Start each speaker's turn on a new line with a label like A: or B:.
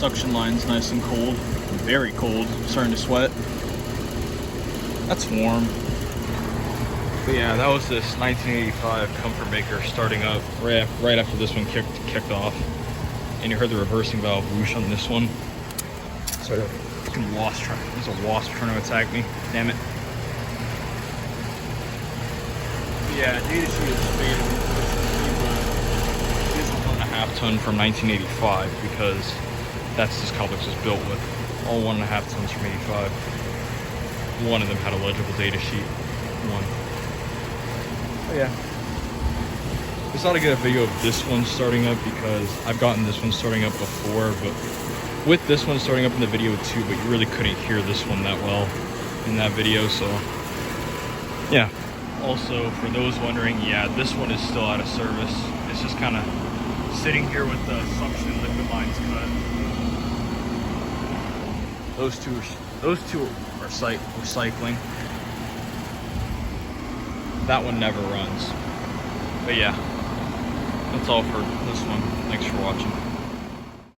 A: suction line's nice and cold, very cold, starting to sweat. That's warm. But yeah, that was this 1985 Comfortmaker starting up right after this one kicked off. And you heard the reversing valve whoosh on this one. So there's a wasp trying to attack me. Damn it. But yeah, data sheet is fading. It is a 1.5 ton from 1985 because that's this complex was built with. All 1.5 tons from 85. One of them had a legible data sheet. One. Oh yeah. It's thought I'd get a video of this one starting up because I've gotten this one starting up before, but with this one starting up in the video too, but you really couldn't hear this one that well in that video, so yeah. Also, for those wondering, yeah, this one is still out of service. It's just kind of sitting here with the suction liquid lines cut. Those two are recycling. That one never runs. But yeah, that's all for this one. Thanks for watching.